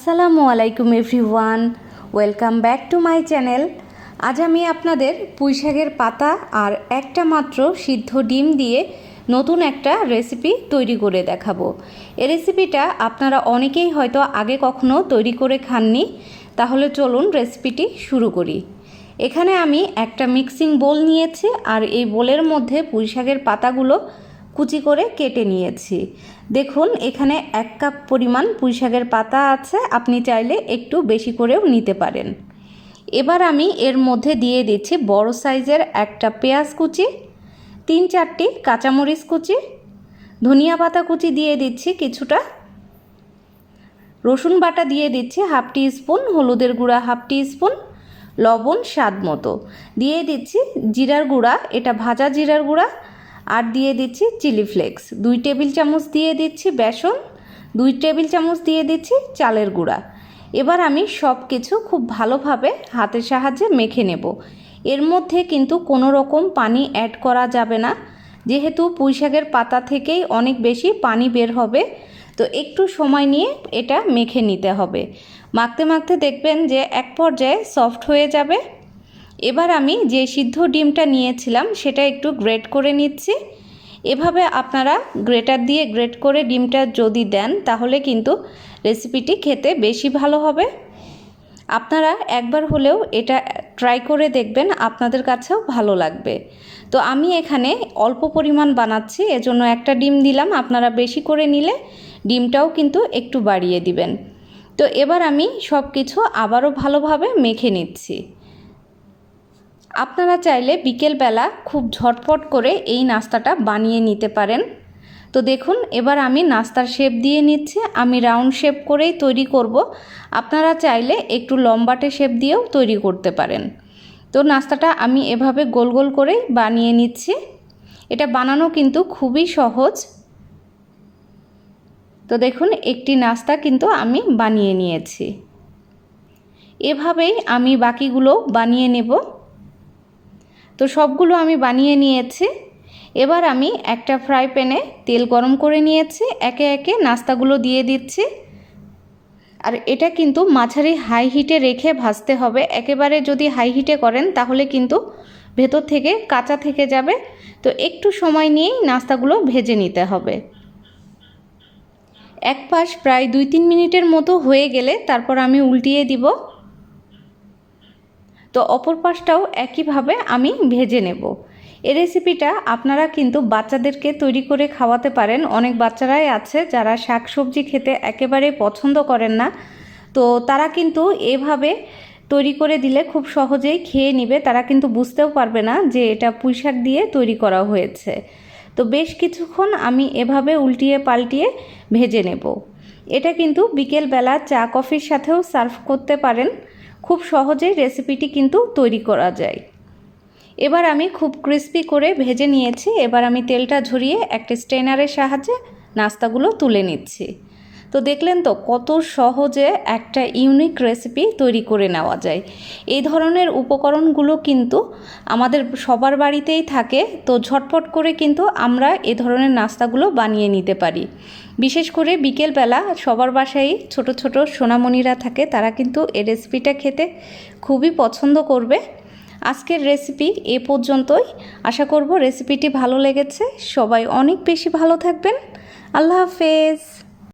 আসসালামু আলাইকুম everyone, welcome back to my channel. আজ আমি আপনাদের পুঁইশাকের পাতা আর একটা মাত্র সিদ্ধ ডিম দিয়ে নতুন একটা রেসিপি তৈরি করে দেখাবো। এই রেসিপিটা আপনারা অনেকেই হয়তো আগে কখনো তৈরি করে খাননি। তাহলে চলুন রেসিপিটি শুরু করি। এখানে আমি একটা মিক্সিং বোল নিয়েছি আর এই বোলের মধ্যে পুঁইশাকের পাতাগুলো কুচি করে কেটে নিয়েছি। দেখুন এখানে 1 কাপ পরিমাণ পুঁইশাকের পাতা আছে, আপনি চাইলে একটু বেশি করেও নিতে পারেন। এবার আমি এর মধ্যে দিয়ে দিচ্ছি বড় সাইজের একটা পেঁয়াজ কুচি, 3-4টি কাঁচামরিচ কুচি, ধনিয়া পাতা কুচি দিয়ে দিচ্ছি কিছুটা, রসুন বাটা দিয়ে দিচ্ছি 1/2 টিস্পুন, হলুদের গুঁড়া 1/2 টিস্পুন, লবণ স্বাদ মতো, দিয়ে দিচ্ছি জিরার গুঁড়া, এটা ভাজা জিরার গুঁড়া, আর দিয়ে দিচ্ছি চিলি ফ্লেক্স 2 টেবিল চামচ, দিয়ে দিচ্ছি বেসন 2 টেবিল চামচ, দিয়ে দিচ্ছি চালের গুঁড়া। এবার আমি সব কিছু খুব ভালোভাবে হাতের সাহায্যে মেখে নেব। এর মধ্যে কিন্তু কোনো রকম পানি অ্যাড করা যাবে না, যেহেতু পুঁইশাকের পাতা থেকেই অনেক বেশি পানি বের হবে। তো একটু সময় নিয়ে এটা মেখে নিতে হবে। মাখতে মাখতে দেখবেন যে এক পর্যায়ে সফট হয়ে যাবে। এবার আমি যে সিদ্ধ ডিমটা নিয়েছিলাম সেটা একটু গ্রেট করে নিচ্ছি। এভাবে আপনারা গ্রেটার দিয়ে গ্রেট করে ডিমটা যদি দেন তাহলে কিন্তু রেসিপিটি খেতে বেশি ভালো হবে। আপনারা একবার হলেও এটা ট্রাই করে দেখবেন, আপনাদের কাছেও ভালো লাগবে। তো আমি এখানে অল্প পরিমাণ বানাচ্ছি, এজন্য একটা ডিম দিলাম। আপনারা বেশি করে নিলে ডিমটাও কিন্তু একটু বাড়িয়ে দিবেন। তো এবার আমি সব কিছু আবারও ভালোভাবে মেখে নিচ্ছি। আপনারা চাইলে বিকেলবেলা খুব ঝটপট করে এই নাস্তাটা বানিয়ে নিতে পারেন। তো দেখুন এবার আমি নাস্তার শেপ দিয়ে নিচ্ছি। আমি রাউন্ড শেপ করেই তৈরি করব, আপনারা চাইলে একটু লম্বাটে শেপ দিয়েও তৈরি করতে পারেন। তো নাস্তাটা আমি এভাবে গোল গোল করেই বানিয়ে নিচ্ছি। এটা বানানো কিন্তু খুবই সহজ। তো দেখুন একটি নাস্তা কিন্তু আমি বানিয়ে নিয়েছি। এভাবেই আমি বাকিগুলো বানিয়ে নেব। তো সবগুলো আমি বানিয়ে নিয়েছি। এবার আমি একটা ফ্রাই প্যানে তেল গরম করে নিয়েছি, একে একে নাস্তাগুলো দিয়ে দিচ্ছি। আর এটা কিন্তু মাঝারি হাই হিটে রেখে ভাজতে হবে। একেবারে যদি হাই হিটে করেন তাহলে কিন্তু ভেতর থেকে কাঁচা থেকে যাবে। তো একটু সময় নিয়েই নাস্তাগুলো ভেজে নিতে হবে। এক পাশ প্রায় 2-3 মিনিটের মতো হয়ে গেলে তারপর আমি উল্টিয়ে দিব। তো অপর পাশটাও একইভাবে আমি ভেজে নেব। এই রেসিপিটা আপনারা কিন্তু বাচ্চাদেরকে তৈরি করে খাওয়াতে পারেন। অনেক বাচ্চারাই আছে যারা শাকসবজি খেতে একেবারে পছন্দ করেন না, তো তারা কিন্তু এভাবে তৈরি করে দিলে খুব সহজেই খেয়ে নেবে। তারা কিন্তু বুঝতেও পারবে না যে এটা পুঁইশাক দিয়ে তৈরি করা হয়েছে। তো বেশ কিছুক্ষণ আমি এভাবে উল্টিয়ে পাল্টিয়ে ভেজে নেব। এটা কিন্তু বিকেলবেলা চা কফির সাথেও সার্ভ করতে পারেন। খুব সহজেই রেসিপিটি কিন্তু তৈরি করা যায়। এবার আমি খুব ক্রিস্পি করে ভেজে নিয়েছি। এবার আমি তেলটা ঝরিয়ে একটা স্ট্রেনারের সাহায্যে নাস্তাগুলো তুলে নিচ্ছি। তো দেখলেন তো কত সহজে একটা ইউনিক রেসিপি তৈরি করে নেওয়া যায়। এই ধরনের উপকরণগুলো কিন্তু আমাদের সবার বাড়িতেই থাকে। তো ঝটপট করে কিন্তু আমরা এ ধরনের নাস্তাগুলো বানিয়ে নিতে পারি। বিশেষ করে বিকেলবেলা সবার বাসায় ছোট ছোট সোনামণিরা থাকে, তারা কিন্তু এই রেসিপিটা খেতে খুবই পছন্দ করবে। আজকের রেসিপি এ পর্যন্তই। আশা করব রেসিপিটি ভালো লেগেছে। সবাই অনেক বেশি ভালো থাকবেন। আল্লাহ হাফেজ।